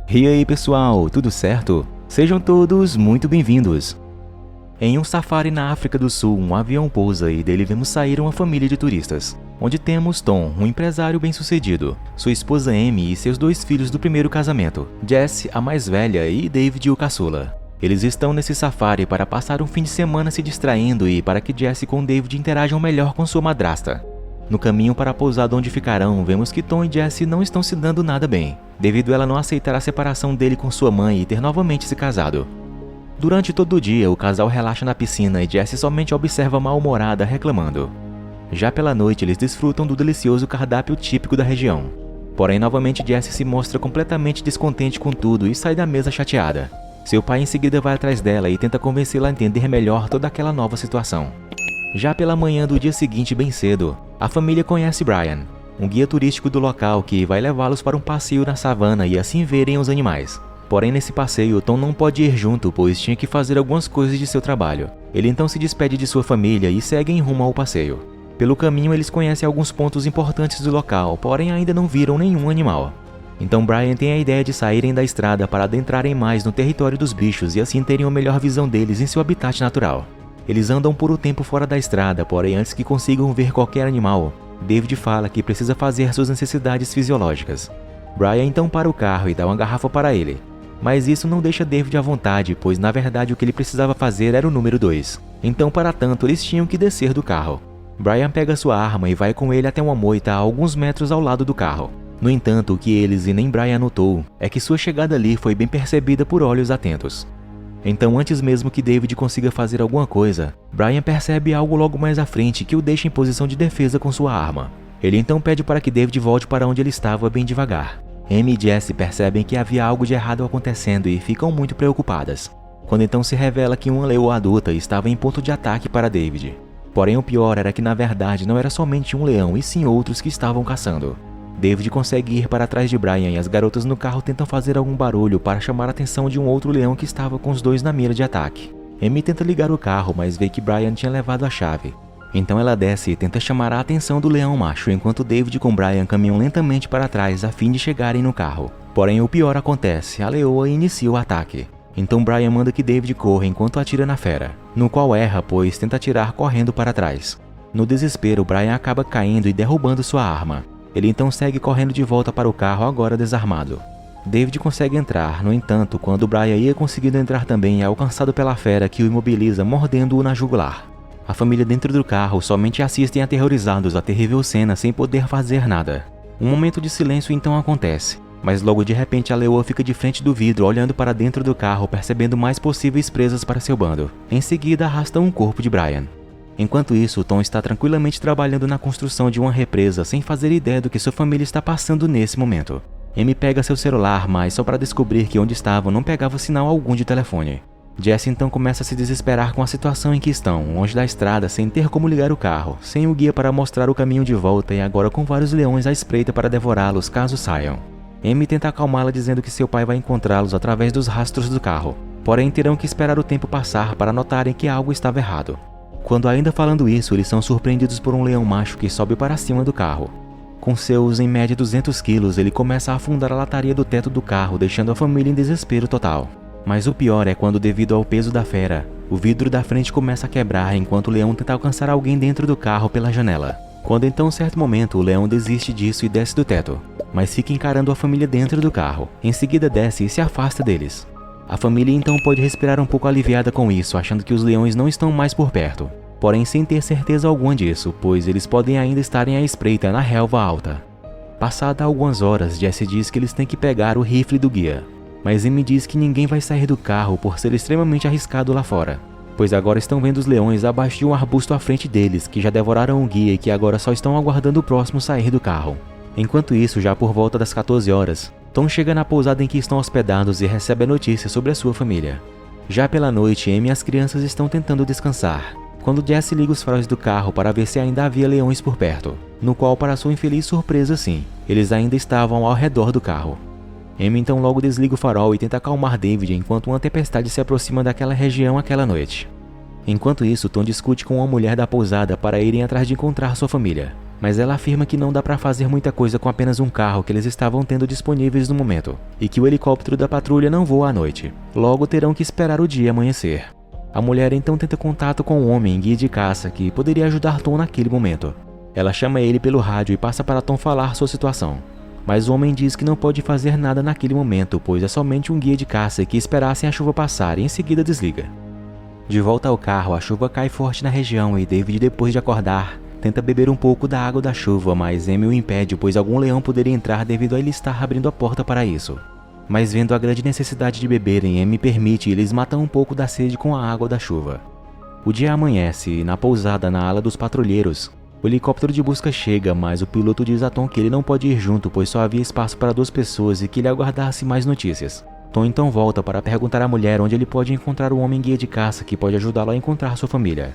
E aí pessoal, tudo certo? Sejam todos muito bem-vindos! Em um safari na África do Sul, um avião pousa e dele vemos sair uma família de turistas, onde temos Tom, um empresário bem-sucedido, sua esposa Amy e seus 2 filhos do primeiro casamento, Jessie, a mais velha, e David, o caçula. Eles estão nesse safari para passar um fim de semana se distraindo e para que Jessie com David interajam melhor com sua madrasta. No caminho para a pousada onde ficarão, vemos que Tom e Jessie não estão se dando nada bem, devido a ela não aceitar a separação dele com sua mãe e ter novamente se casado. Durante todo o dia, o casal relaxa na piscina e Jessie somente observa mal-humorada reclamando. Já pela noite, eles desfrutam do delicioso cardápio típico da região. Porém, novamente Jessie se mostra completamente descontente com tudo e sai da mesa chateada. Seu pai em seguida vai atrás dela e tenta convencê-la a entender melhor toda aquela nova situação. Já pela manhã do dia seguinte, bem cedo, a família conhece Brian, um guia turístico do local que vai levá-los para um passeio na savana e assim verem os animais. Porém, nesse passeio, Tom não pode ir junto, pois tinha que fazer algumas coisas de seu trabalho. Ele então se despede de sua família e segue em rumo ao passeio. Pelo caminho, eles conhecem alguns pontos importantes do local, porém ainda não viram nenhum animal. Então Brian tem a ideia de saírem da estrada para adentrarem mais no território dos bichos e assim terem uma melhor visão deles em seu habitat natural. Eles andam por um tempo fora da estrada, porém antes que consigam ver qualquer animal, David fala que precisa fazer suas necessidades fisiológicas. Brian então para o carro e dá uma garrafa para ele. Mas isso não deixa David à vontade, pois na verdade o que ele precisava fazer era o número 2. Então para tanto eles tinham que descer do carro. Brian pega sua arma e vai com ele até uma moita a alguns metros ao lado do carro. No entanto, o que eles e nem Brian notou é que sua chegada ali foi bem percebida por olhos atentos. Então antes mesmo que David consiga fazer alguma coisa, Brian percebe algo logo mais à frente que o deixa em posição de defesa com sua arma. Ele então pede para que David volte para onde ele estava bem devagar. Amy e Jessie percebem que havia algo de errado acontecendo e ficam muito preocupadas. Quando então se revela que uma leoa adulta estava em ponto de ataque para David. Porém o pior era que na verdade não era somente um leão e sim outros que estavam caçando. David consegue ir para trás de Brian e as garotas no carro tentam fazer algum barulho para chamar a atenção de um outro leão que estava com os 2 na mira de ataque. Amy tenta ligar o carro, mas vê que Brian tinha levado a chave. Então ela desce e tenta chamar a atenção do leão macho, enquanto David com Brian caminham lentamente para trás a fim de chegarem no carro. Porém o pior acontece, a leoa inicia o ataque. Então Brian manda que David corra enquanto atira na fera, no qual erra, pois tenta atirar correndo para trás. No desespero, Brian acaba caindo e derrubando sua arma. Ele então segue correndo de volta para o carro, agora desarmado. David consegue entrar, no entanto, quando Brian ia conseguindo entrar também, é alcançado pela fera que o imobiliza, mordendo-o na jugular. A família dentro do carro somente assistem aterrorizados à terrível cena sem poder fazer nada. Um momento de silêncio então acontece, mas logo de repente a leoa fica de frente do vidro olhando para dentro do carro, percebendo mais possíveis presas para seu bando. Em seguida arrasta um corpo de Brian. Enquanto isso, Tom está tranquilamente trabalhando na construção de uma represa sem fazer ideia do que sua família está passando nesse momento. Amy pega seu celular, mas só para descobrir que onde estavam não pegava sinal algum de telefone. Jessie então começa a se desesperar com a situação em que estão, longe da estrada, sem ter como ligar o carro, sem o guia para mostrar o caminho de volta e agora com vários leões à espreita para devorá-los caso saiam. Amy tenta acalmá-la dizendo que seu pai vai encontrá-los através dos rastros do carro, porém terão que esperar o tempo passar para notarem que algo estava errado. Quando ainda falando isso, eles são surpreendidos por um leão macho que sobe para cima do carro. Com seus, em média, 200 quilos, ele começa a afundar a lataria do teto do carro, deixando a família em desespero total. Mas o pior é quando, devido ao peso da fera, o vidro da frente começa a quebrar enquanto o leão tenta alcançar alguém dentro do carro pela janela. Quando então, em certo momento, o leão desiste disso e desce do teto, mas fica encarando a família dentro do carro. Em seguida desce e se afasta deles. A família então pode respirar um pouco aliviada com isso, achando que os leões não estão mais por perto. Porém sem ter certeza alguma disso, pois eles podem ainda estarem à espreita na relva alta. Passada algumas horas, Jessie diz que eles têm que pegar o rifle do guia. Mas Amy diz que ninguém vai sair do carro por ser extremamente arriscado lá fora, pois agora estão vendo os leões abaixo de um arbusto à frente deles, que já devoraram o guia e que agora só estão aguardando o próximo sair do carro. Enquanto isso, já por volta das 14 horas, Tom chega na pousada em que estão hospedados e recebe a notícia sobre a sua família. Já pela noite, Amy e as crianças estão tentando descansar, quando Jessie liga os faróis do carro para ver se ainda havia leões por perto, no qual, para sua infeliz surpresa, sim, eles ainda estavam ao redor do carro. Amy então logo desliga o farol e tenta acalmar David enquanto uma tempestade se aproxima daquela região aquela noite. Enquanto isso, Tom discute com uma mulher da pousada para irem atrás de encontrar sua família. mas ela afirma que não dá para fazer muita coisa com apenas um carro que eles estavam tendo disponíveis no momento, e que o helicóptero da patrulha não voa à noite. Logo terão que esperar o dia amanhecer. A mulher então tenta contato com o homem guia de caça que poderia ajudar Tom naquele momento. Ela chama ele pelo rádio e passa para Tom falar sua situação. Mas o homem diz que não pode fazer nada naquele momento, pois é somente um guia de caça e que esperassem a chuva passar e em seguida desliga. De volta ao carro, a chuva cai forte na região e David, depois de acordar, tenta beber um pouco da água da chuva, mas Amy o impede, pois algum leão poderia entrar devido a ele estar abrindo a porta para isso. Mas vendo a grande necessidade de beberem, Amy permite e eles matam um pouco da sede com a água da chuva. O dia amanhece e na pousada na ala dos patrulheiros, o helicóptero de busca chega, mas o piloto diz a Tom que ele não pode ir junto, pois só havia espaço para 2 pessoas e que ele aguardasse mais notícias. Tom então volta para perguntar à mulher onde ele pode encontrar o homem guia de caça que pode ajudá-lo a encontrar sua família.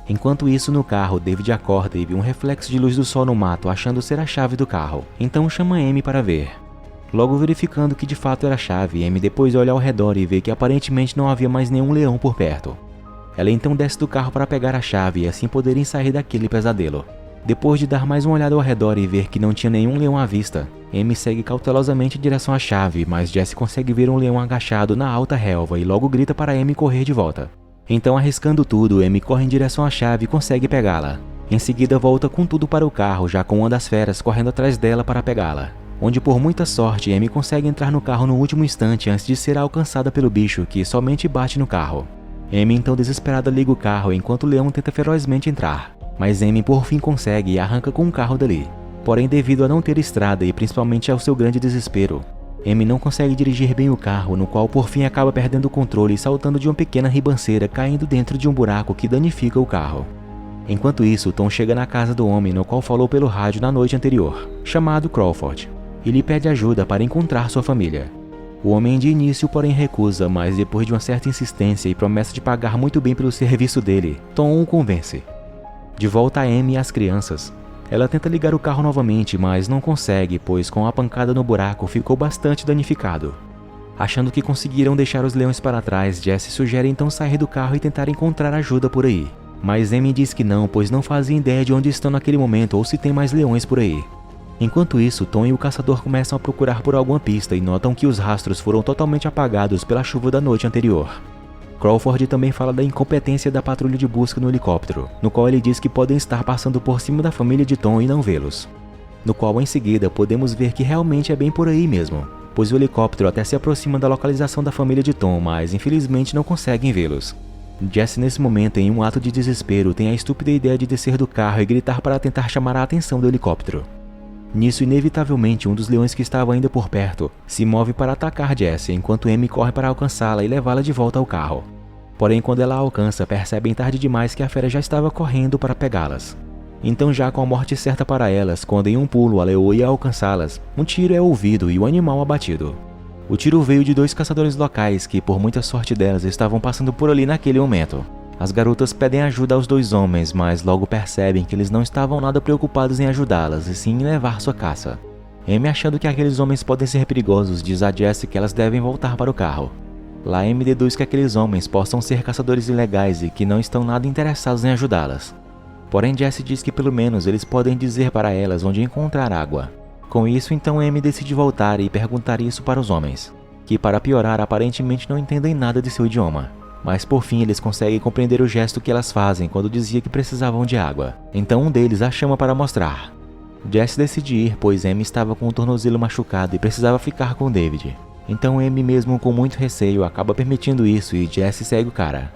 Enquanto isso, no carro, David acorda e vê um reflexo de luz do sol no mato, achando ser a chave do carro. Então chama Amy para ver. Logo verificando que de fato era a chave, Amy depois olha ao redor e vê que aparentemente não havia mais nenhum leão por perto. Ela então desce do carro para pegar a chave e assim poderem sair daquele pesadelo. Depois de dar mais uma olhada ao redor e ver que não tinha nenhum leão à vista, Amy segue cautelosamente em direção à chave, mas Jesse consegue ver um leão agachado na alta relva e logo grita para Amy correr de volta. Então, arriscando tudo, Amy corre em direção à chave e consegue pegá-la. Em seguida volta com tudo para o carro, já com uma das feras correndo atrás dela para pegá-la. Onde por muita sorte, Amy consegue entrar no carro no último instante antes de ser alcançada pelo bicho que somente bate no carro. Amy então desesperada liga o carro enquanto o leão tenta ferozmente entrar, mas Amy por fim consegue e arranca com o carro dali. Porém, devido a não ter estrada e principalmente ao seu grande desespero, Amy não consegue dirigir bem o carro, no qual por fim acaba perdendo o controle e saltando de uma pequena ribanceira, caindo dentro de um buraco que danifica o carro. Enquanto isso, Tom chega na casa do homem no qual falou pelo rádio na noite anterior, chamado Crawford, e lhe pede ajuda para encontrar sua família. O homem de início porém recusa, mas depois de uma certa insistência e promessa de pagar muito bem pelo serviço dele, Tom o convence. De volta a Amy e as crianças, ela tenta ligar o carro novamente, mas não consegue, pois com a pancada no buraco ficou bastante danificado. Achando que conseguiram deixar os leões para trás, Jesse sugere então sair do carro e tentar encontrar ajuda por aí. Mas Amy diz que não, pois não fazem ideia de onde estão naquele momento ou se tem mais leões por aí. Enquanto isso, Tom e o caçador começam a procurar por alguma pista e notam que os rastros foram totalmente apagados pela chuva da noite anterior. Crawford também fala da incompetência da patrulha de busca no helicóptero, no qual ele diz que podem estar passando por cima da família de Tom e não vê-los. No qual em seguida podemos ver que realmente é bem por aí mesmo, pois o helicóptero até se aproxima da localização da família de Tom, mas infelizmente não conseguem vê-los. Jesse nesse momento, em um ato de desespero, tem a estúpida ideia de descer do carro e gritar para tentar chamar a atenção do helicóptero. Nisso, inevitavelmente, um dos leões que estava ainda por perto se move para atacar Jesse, enquanto Amy corre para alcançá-la e levá-la de volta ao carro. Porém, quando ela a alcança, percebem tarde demais que a fera já estava correndo para pegá-las. Então, já com a morte certa para elas, quando em um pulo a leoa ia alcançá-las, um tiro é ouvido e o animal abatido. O tiro veio de 2 caçadores locais que, por muita sorte delas, estavam passando por ali naquele momento. As garotas pedem ajuda aos 2 homens, mas logo percebem que eles não estavam nada preocupados em ajudá-las, e sim em levar sua caça. Amy, achando que aqueles homens podem ser perigosos, diz a Jesse que elas devem voltar para o carro. Lá, Amy deduz que aqueles homens possam ser caçadores ilegais e que não estão nada interessados em ajudá-las. Porém, Jesse diz que pelo menos eles podem dizer para elas onde encontrar água. Com isso, então Amy decide voltar e perguntar isso para os homens, que para piorar aparentemente não entendem nada de seu idioma. Mas por fim eles conseguem compreender o gesto que elas fazem quando dizia que precisavam de água. Então um deles a chama para mostrar. Jesse decide ir, pois Amy estava com o tornozelo machucado e precisava ficar com David. Então Amy, mesmo com muito receio, acaba permitindo isso e Jesse segue o cara.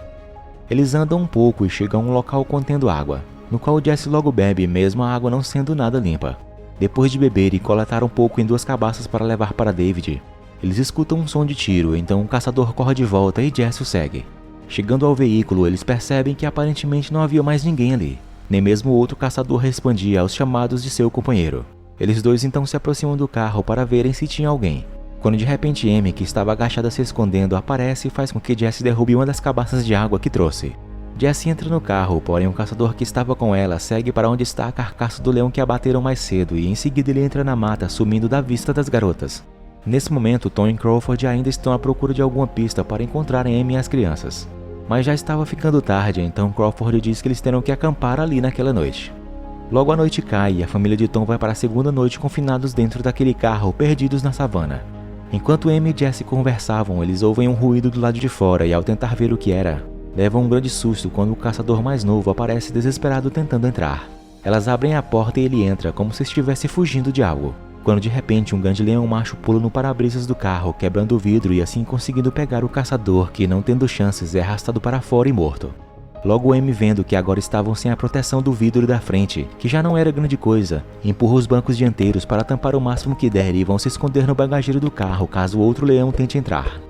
Eles andam um pouco e chegam a um local contendo água, no qual Jesse logo bebe, mesmo a água não sendo nada limpa. Depois de beber e coletar um pouco em 2 cabaças para levar para David, eles escutam um som de tiro, então o caçador corre de volta e Jesse o segue. Chegando ao veículo, eles percebem que aparentemente não havia mais ninguém ali. Nem mesmo o outro caçador respondia aos chamados de seu companheiro. Eles 2 então se aproximam do carro para verem se tinha alguém. Quando de repente Amy, que estava agachada se escondendo, aparece e faz com que Jesse derrube uma das cabaças de água que trouxe. Jesse entra no carro, porém o caçador que estava com ela segue para onde está a carcaça do leão que abateram mais cedo e em seguida ele entra na mata, sumindo da vista das garotas. Nesse momento, Tom e Crawford ainda estão à procura de alguma pista para encontrarem Amy e as crianças. Mas já estava ficando tarde, então Crawford diz que eles terão que acampar ali naquela noite. Logo a noite cai e a família de Tom vai para a segunda noite confinados dentro daquele carro, perdidos na savana. Enquanto Amy e Jessie conversavam, eles ouvem um ruído do lado de fora e ao tentar ver o que era, levam um grande susto quando o caçador mais novo aparece desesperado tentando entrar. Elas abrem a porta e ele entra como se estivesse fugindo de algo, quando de repente um grande leão macho pula no para-brisas do carro, quebrando o vidro e assim conseguindo pegar o caçador, que não tendo chances é arrastado para fora e morto. Logo Amy, vendo que agora estavam sem a proteção do vidro da frente, que já não era grande coisa, empurra os bancos dianteiros para tampar o máximo que der e vão se esconder no bagageiro do carro caso o outro leão tente entrar.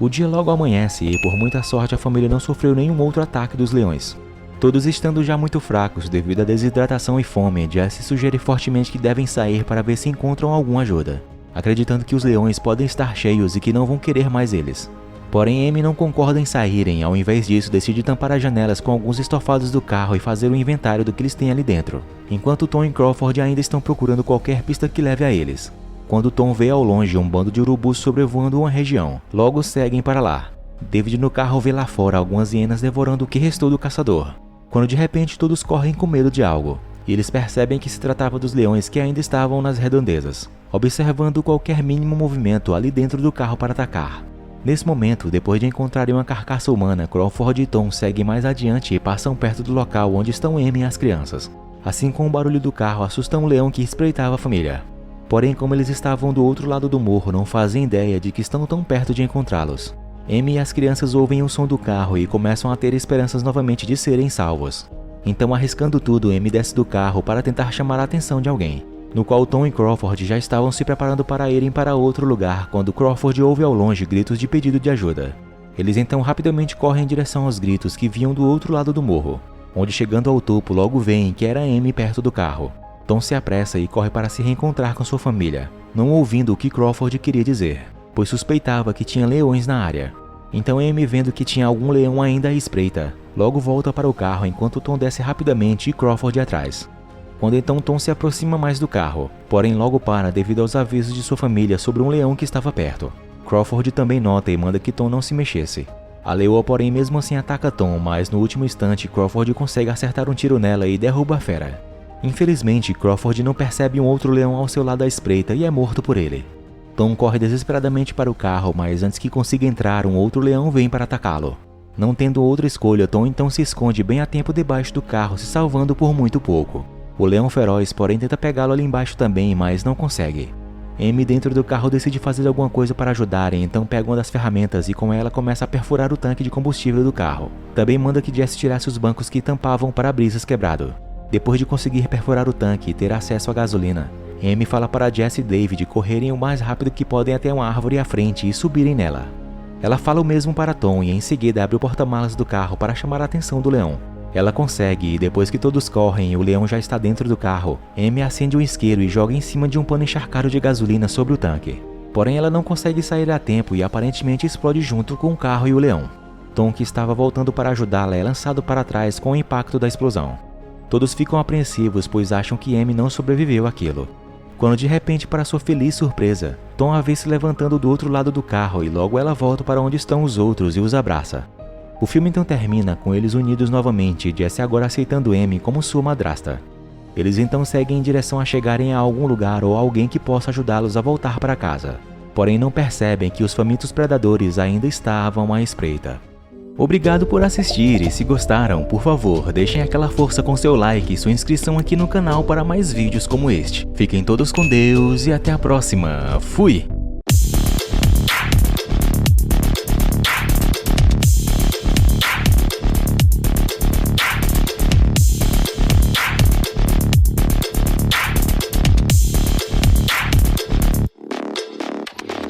O dia logo amanhece e por muita sorte a família não sofreu nenhum outro ataque dos leões. Todos estando já muito fracos devido à desidratação e fome, Jessie sugere fortemente que devem sair para ver se encontram alguma ajuda, acreditando que os leões podem estar cheios e que não vão querer mais eles. Porém, Amy não concorda em saírem, ao invés disso decide tampar as janelas com alguns estofados do carro e fazer um inventário do que eles têm ali dentro, enquanto Tom e Crawford ainda estão procurando qualquer pista que leve a eles. Quando Tom vê ao longe um bando de urubus sobrevoando uma região, logo seguem para lá. David no carro vê lá fora algumas hienas devorando o que restou do caçador, quando de repente todos correm com medo de algo, e eles percebem que se tratava dos leões que ainda estavam nas redondezas, observando qualquer mínimo movimento ali dentro do carro para atacar. Nesse momento, depois de encontrarem uma carcaça humana, Crawford e Tom seguem mais adiante e passam perto do local onde estão Amy e as crianças. Assim, com o barulho do carro, assustam um leão que espreitava a família. Porém, como eles estavam do outro lado do morro, não fazem ideia de que estão tão perto de encontrá-los. Amy e as crianças ouvem o som do carro e começam a ter esperanças novamente de serem salvos. Então, arriscando tudo, Amy desce do carro para tentar chamar a atenção de alguém, no qual Tom e Crawford já estavam se preparando para irem para outro lugar quando Crawford ouve ao longe gritos de pedido de ajuda. Eles então rapidamente correm em direção aos gritos que vinham do outro lado do morro, onde chegando ao topo logo veem que era Amy perto do carro. Tom se apressa e corre para se reencontrar com sua família, não ouvindo o que Crawford queria dizer, pois suspeitava que tinha leões na área. Então Amy, vendo que tinha algum leão ainda à espreita, logo volta para o carro enquanto Tom desce rapidamente e Crawford atrás. Quando então Tom se aproxima mais do carro, porém logo para devido aos avisos de sua família sobre um leão que estava perto. Crawford também nota e manda que Tom não se mexesse. A leoa, porém, mesmo assim ataca Tom, mas no último instante Crawford consegue acertar um tiro nela e derruba a fera. Infelizmente, Crawford não percebe um outro leão ao seu lado à espreita e é morto por ele. Tom corre desesperadamente para o carro, mas antes que consiga entrar, um outro leão vem para atacá-lo. Não tendo outra escolha, Tom então se esconde bem a tempo debaixo do carro, se salvando por muito pouco. O leão feroz, porém, tenta pegá-lo ali embaixo também, mas não consegue. Amy, dentro do carro, decide fazer alguma coisa para ajudar, e então pega uma das ferramentas e com ela começa a perfurar o tanque de combustível do carro. Também manda que Jessie tirasse os bancos que tampavam o para-brisas quebrado. Depois de conseguir perfurar o tanque e ter acesso à gasolina, Amy fala para Jessie e David correrem o mais rápido que podem até uma árvore à frente e subirem nela. Ela fala o mesmo para Tom e em seguida abre o porta-malas do carro para chamar a atenção do leão. Ela consegue e depois que todos correm e o leão já está dentro do carro, Amy acende um isqueiro e joga em cima de um pano encharcado de gasolina sobre o tanque. Porém ela não consegue sair a tempo e aparentemente explode junto com o carro e o leão. Tom, que estava voltando para ajudá-la, é lançado para trás com o impacto da explosão. Todos ficam apreensivos pois acham que Amy não sobreviveu àquilo. Quando de repente, para sua feliz surpresa, Tom a vê se levantando do outro lado do carro e logo ela volta para onde estão os outros e os abraça. O filme então termina com eles unidos novamente, Jessie agora aceitando Amy como sua madrasta. Eles então seguem em direção a chegarem a algum lugar ou alguém que possa ajudá-los a voltar para casa. Porém não percebem que os famintos predadores ainda estavam à espreita. Obrigado por assistir e se gostaram, por favor, deixem aquela força com seu like e sua inscrição aqui no canal para mais vídeos como este. Fiquem todos com Deus e até a próxima. Fui!